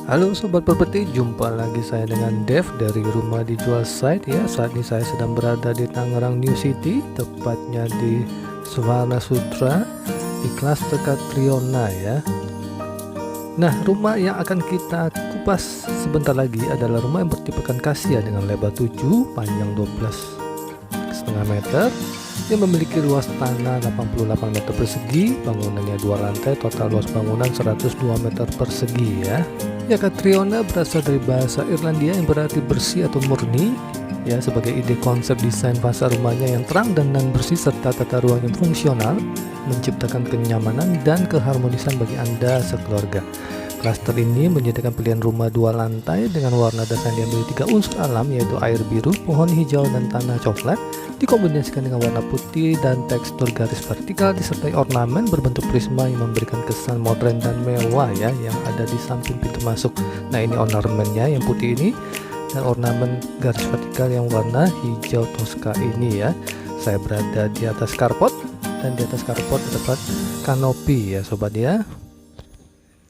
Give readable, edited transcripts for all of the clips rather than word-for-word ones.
Halo Sobat Properti, jumpa lagi saya dengan Dev dari Rumah Dijual Site ya. Saat ini saya sedang berada di Tangerang New City, tepatnya di Suvarna Sutra di Klaster Catriona ya. Nah, rumah yang akan kita kupas sebentar lagi adalah rumah yang bertipekan kasia dengan lebar 7, panjang 12,5 meter, yang memiliki luas tanah 88 meter persegi, bangunannya 2 lantai, total luas bangunan 102 meter persegi ya. Ya, Catriona berasal dari bahasa Irlandia yang berarti bersih atau murni ya, sebagai ide konsep desain fasad rumahnya yang terang dan bersih serta tata ruang yang fungsional menciptakan kenyamanan dan keharmonisan bagi Anda sekeluarga. Klaster ini menyediakan pilihan rumah 2 lantai dengan warna dasar yang memiliki 3 unsur alam, yaitu air biru, pohon hijau, dan tanah coklat, dikombinasikan dengan warna putih dan tekstur garis vertikal disertai ornamen berbentuk prisma yang memberikan kesan modern dan mewah ya, yang ada di samping pintu masuk. Nah, ini ornamennya yang putih ini, dan ornamen garis vertikal yang warna hijau toska ini ya. Saya berada di atas carport, dan di atas carport terdapat kanopi ya sobat ya.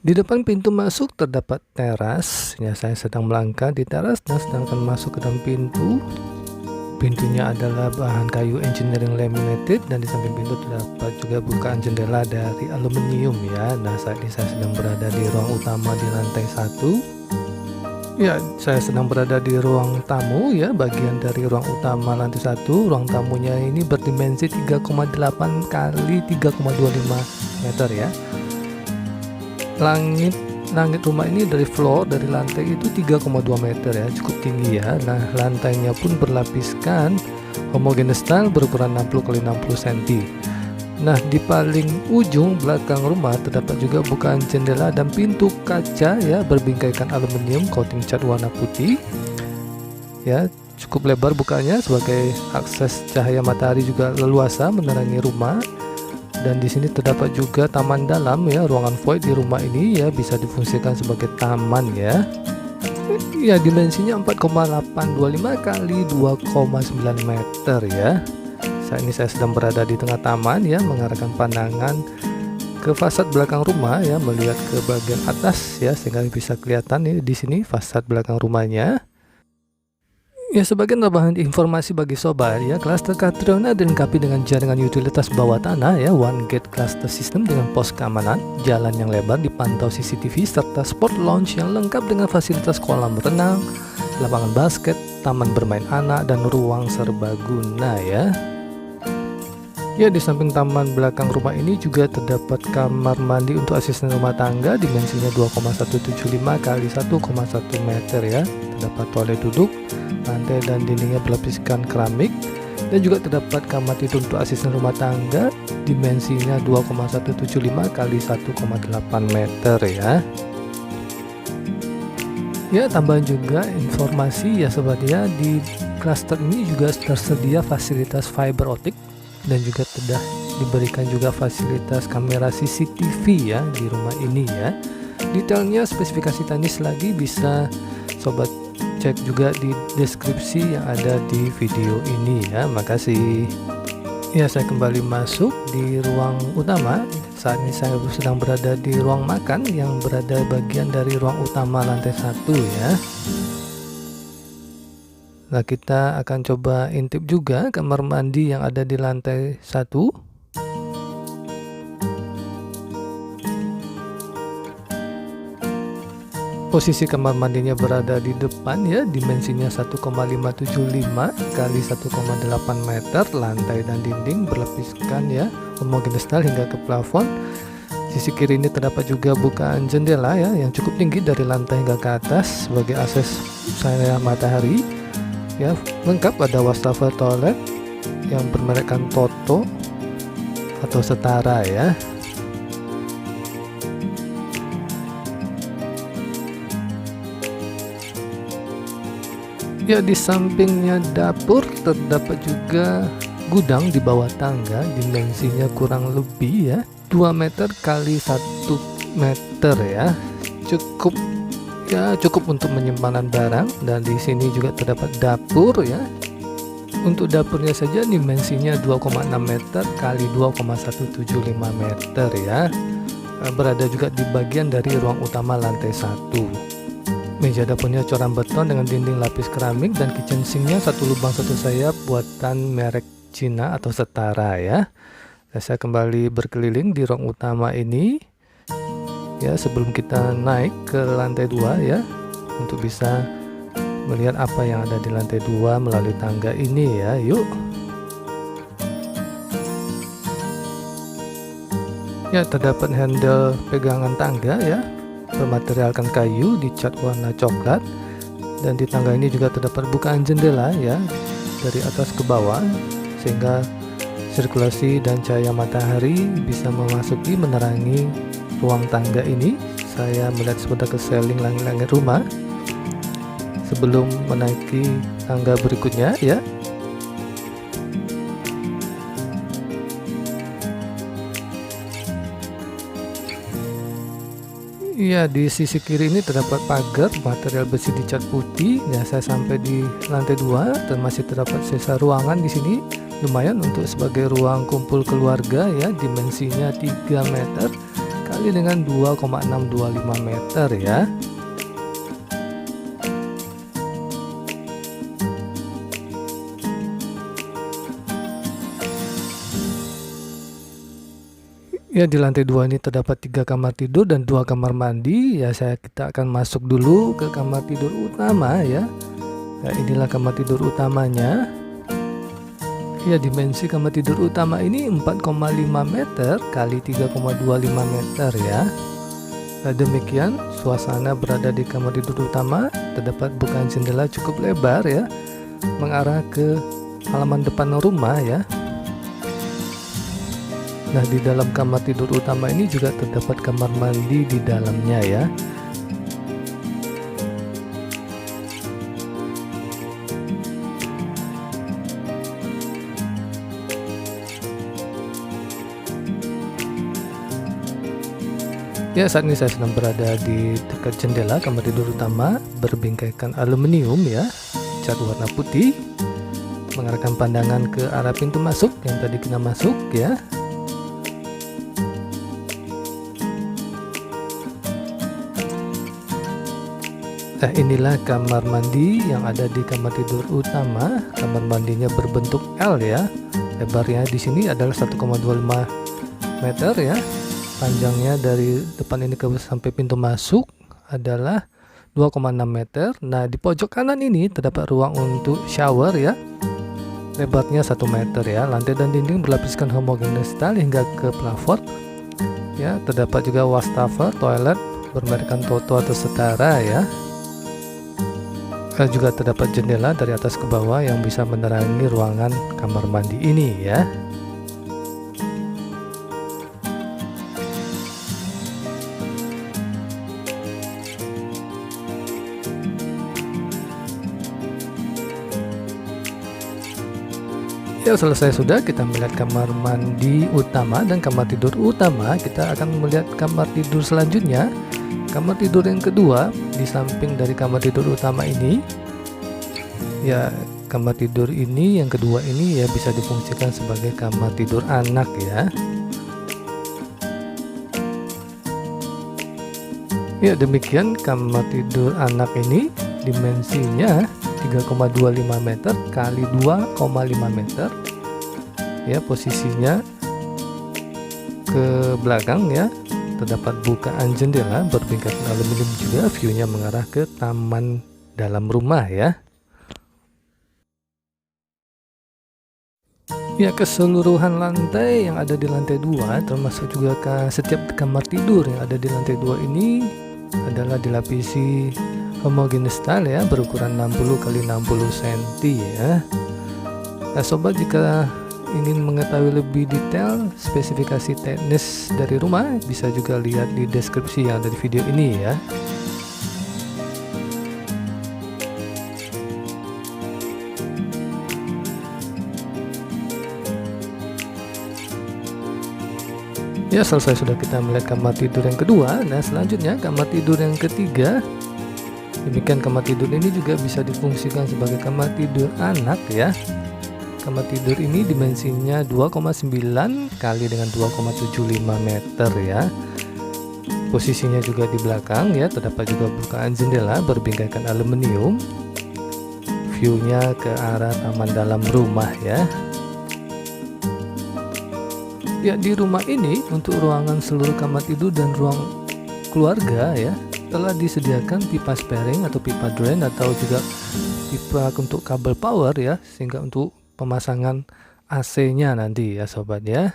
Di depan pintu masuk terdapat teras ya. Saya sedang melangkah di teras dan sedangkan masuk ke dalam pintu. Pintunya adalah bahan kayu engineering laminated, dan di samping pintu terdapat juga bukaan jendela dari aluminium ya. Nah, saat ini saya sedang berada di ruang utama di lantai 1 ya. Saya sedang berada di ruang tamu ya, bagian dari ruang utama lantai 1. Ruang tamunya ini berdimensi 3,8 kali 3,25 meter ya. Langit rumah ini dari lantai itu 3,2 meter ya, cukup tinggi ya. Nah, lantainya pun berlapiskan homogeneous tile berukuran 60 kali 60 cm. Nah, di paling ujung belakang rumah terdapat juga bukaan jendela dan pintu kaca ya, berbingkaikan aluminium coating cat warna putih ya. Cukup lebar bukanya sebagai akses cahaya matahari juga leluasa menerangi rumah. Dan di sini terdapat juga taman dalam ya, ruangan void di rumah ini ya bisa difungsikan sebagai taman ya. Ya, dimensinya 4,825 kali 2,9 meter ya. Saat ini saya sedang berada di tengah taman ya, mengarahkan pandangan ke fasad belakang rumah ya, melihat ke bagian atas ya, sehingga bisa kelihatan ya di sini fasad belakang rumahnya. Ya, sebagai tambahan informasi bagi sobat ya, Klaster Catriona dilengkapi dengan jaringan utilitas bawah tanah ya, one gate cluster system dengan pos keamanan, jalan yang lebar dipantau CCTV, serta sport lounge yang lengkap dengan fasilitas kolam renang, lapangan basket, taman bermain anak, dan ruang serbaguna ya. Ya, di samping taman belakang rumah ini juga terdapat kamar mandi untuk asisten rumah tangga, dimensinya 2,175 kali 1,1 meter ya. Terdapat toilet duduk, lantai dan dindingnya berlapiskan keramik, dan juga terdapat kamar tidur untuk asisten rumah tangga, dimensinya 2,175 kali 1,8 meter ya. Ya, tambahan juga informasi ya sobat ya, di klaster ini juga tersedia fasilitas fiber optik, dan juga sudah diberikan juga fasilitas kamera CCTV ya di rumah ini ya. Detailnya spesifikasi teknis lagi bisa sobat cek juga di deskripsi yang ada di video ini ya. Makasih. Ya, saya kembali masuk di ruang utama. Saat ini saya sedang berada di ruang makan yang berada bagian dari ruang utama lantai 1 ya. Nah, kita akan coba intip juga kamar mandi yang ada di lantai 1. Posisi kamar mandinya berada di depan ya, dimensinya 1,575 kali 1,8 meter, lantai dan dinding berlapiskan ya, homogeneous tile hingga ke plafon. Sisi kiri ini terdapat juga bukaan jendela ya, yang cukup tinggi dari lantai hingga ke atas sebagai akses cahaya matahari. Ya, lengkap ada wastafel toilet yang bermerekkan Toto atau Setara ya. Ya, di sampingnya dapur terdapat juga gudang di bawah tangga, dimensinya kurang lebih ya 2 meter kali 1 meter ya. Cukup untuk penyimpanan barang, dan di sini juga terdapat dapur ya. Untuk dapurnya saja dimensinya 2,6 meter kali 2,175 meter ya. Berada juga di bagian dari ruang utama lantai 1. Meja dapurnya coran beton dengan dinding lapis keramik dan kitchen sinknya satu lubang satu sayap buatan merek Cina atau setara ya. Nah, saya kembali berkeliling di ruang utama ini ya sebelum kita naik ke lantai 2 ya untuk bisa melihat apa yang ada di lantai 2 melalui tangga ini ya. Yuk. Ya, terdapat handle pegangan tangga ya, bermaterialkan kayu, dicat warna coklat, dan di tangga ini juga terdapat bukaan jendela ya dari atas ke bawah sehingga sirkulasi dan cahaya matahari bisa memasuki menerangi ruang tangga ini. Saya melihat sebentar ke seling langit-langit rumah sebelum menaiki tangga berikutnya ya. Iya, di sisi kiri ini terdapat pagar material besi dicat putih. Ya, saya sampai di lantai 2 dan masih terdapat sisa ruangan di sini. Lumayan untuk sebagai ruang kumpul keluarga ya, dimensinya 3 meter kali dengan 2,625 meter ya. Ya, di lantai 2 ini terdapat 3 kamar tidur dan 2 kamar mandi. Ya, kita akan masuk dulu ke kamar tidur utama ya. Nah, inilah kamar tidur utamanya. Ya, dimensi kamar tidur utama ini 4,5 meter kali 3,25 meter ya. Nah, demikian suasana berada di kamar tidur utama. Terdapat bukaan jendela cukup lebar ya, mengarah ke halaman depan rumah ya. Nah, di dalam kamar tidur utama ini juga terdapat kamar mandi di dalamnya ya. Ya, saat ini saya sedang berada di dekat jendela kamar tidur utama berbingkaikan aluminium ya, cat warna putih, mengarahkan pandangan ke arah pintu masuk yang tadi kita masuk ya. Nah, inilah kamar mandi yang ada di kamar tidur utama. Kamar mandinya berbentuk L ya. Lebarnya di sini adalah 1,25 meter ya. Panjangnya dari depan ini ke sampai pintu masuk adalah 2,6 meter. Nah, di pojok kanan ini terdapat ruang untuk shower ya. Lebarnya 1 meter ya. Lantai dan dinding berlapiskan homogeneous style hingga ke plafon. Ya, terdapat juga wastafel toilet bermerekkan Toto atau setara ya. Juga terdapat jendela dari atas ke bawah yang bisa menerangi ruangan kamar mandi ini ya. Ya, selesai sudah kita melihat kamar mandi utama dan kamar tidur utama. Kita akan melihat kamar tidur selanjutnya. Kamar tidur yang kedua di samping dari kamar tidur utama ini. Ya, kamar tidur ini yang kedua ini ya bisa difungsikan sebagai kamar tidur anak ya. Ya, demikian kamar tidur anak ini dimensinya 3,25 meter kali 2,5 meter. Ya, posisinya ke belakang ya. Terdapat bukaan jendela berbingkaikan aluminium juga, view-nya mengarah ke taman dalam rumah ya. Ya, keseluruhan lantai yang ada di lantai 2 termasuk juga ke setiap kamar tidur yang ada di lantai 2 ini adalah dilapisi homogeneous style ya, berukuran 60 x 60 cm ya. Nah, sobat, jika ingin mengetahui lebih detail spesifikasi teknis dari rumah, bisa juga lihat di deskripsi yang ada di video ini ya. Ya, selesai sudah kita melihat kamar tidur yang kedua. Nah, selanjutnya kamar tidur yang ketiga. Demikian kamar tidur ini juga bisa difungsikan sebagai kamar tidur anak ya. Kamar tidur ini dimensinya 2,9 kali dengan 2,75 meter ya. Posisinya juga di belakang ya, terdapat juga bukaan jendela berbingkaikan aluminium. View-nya ke arah taman dalam rumah ya. Ya, di rumah ini untuk ruangan seluruh kamar tidur dan ruang keluarga ya, telah disediakan pipa sparing atau pipa drain atau juga pipa untuk kabel power ya, sehingga untuk pemasangan AC-nya nanti ya sobat ya.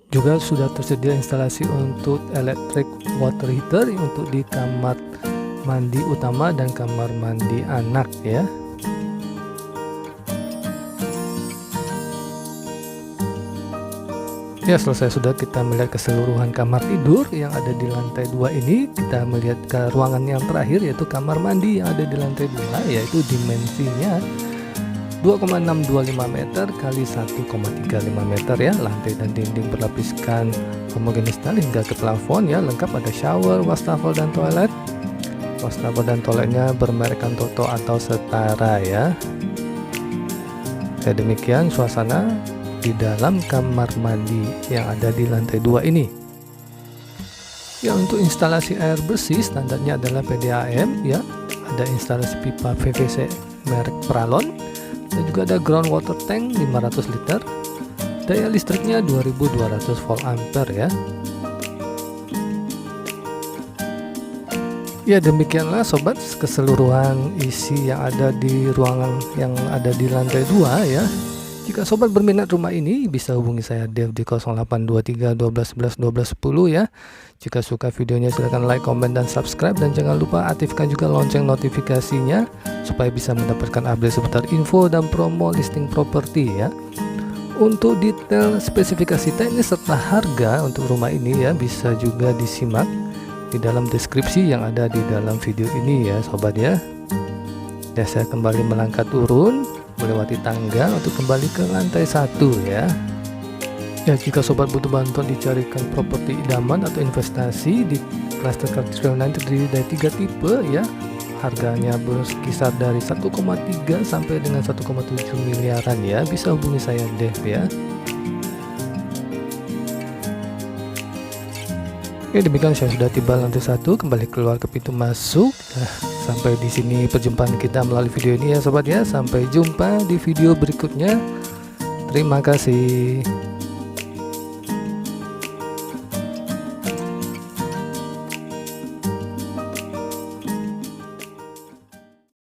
Juga sudah tersedia instalasi untuk electric water heater untuk di kamar mandi utama dan kamar mandi anak ya. Ya, selesai sudah kita melihat keseluruhan kamar tidur yang ada di lantai 2 ini. Kita melihat ke ruangan yang terakhir yaitu kamar mandi yang ada di lantai 2, yaitu dimensinya 2,625 meter kali 1,35 meter ya. Lantai dan dinding berlapiskan homogenis style hingga ke plafon ya. Lengkap ada shower, wastafel dan toilet. Wastafel dan toiletnya bermerek Toto atau setara ya. Ya, demikian suasana di dalam kamar mandi yang ada di lantai 2 ini. Ya, untuk instalasi air bersih standarnya adalah PDAM ya. Ada instalasi pipa PVC merek Pralon dan juga ada ground water tank 500 liter. Daya listriknya 2200 volt ampere ya. Ya, demikianlah sobat keseluruhan isi yang ada di ruangan yang ada di lantai 2 ya. Jika sobat berminat rumah ini, bisa hubungi saya Dev di 0823 12 11 12 10 ya. Jika suka videonya silahkan like, komen, dan subscribe. Dan jangan lupa aktifkan juga lonceng notifikasinya supaya bisa mendapatkan update seputar info dan promo listing properti ya. Untuk detail spesifikasi teknis serta harga untuk rumah ini ya, bisa juga disimak di dalam deskripsi yang ada di dalam video ini ya sobat ya. Ya, saya kembali melangkah turun melewati tangga untuk kembali ke lantai 1 ya. Ya, jika sobat butuh bantuan dicarikan properti idaman atau investasi di cluster Cartersville nanti terdiri dari 3 tipe ya. Harganya berkisar dari 1,3 sampai dengan 1,7 miliaran ya. Bisa hubungi saya Dev ya. Oke, demikian saya sudah tiba lantai 1, kembali keluar ke pintu masuk. Sampai di sini perjumpaan kita melalui video ini ya sobat ya. Sampai jumpa di video berikutnya. Terima kasih.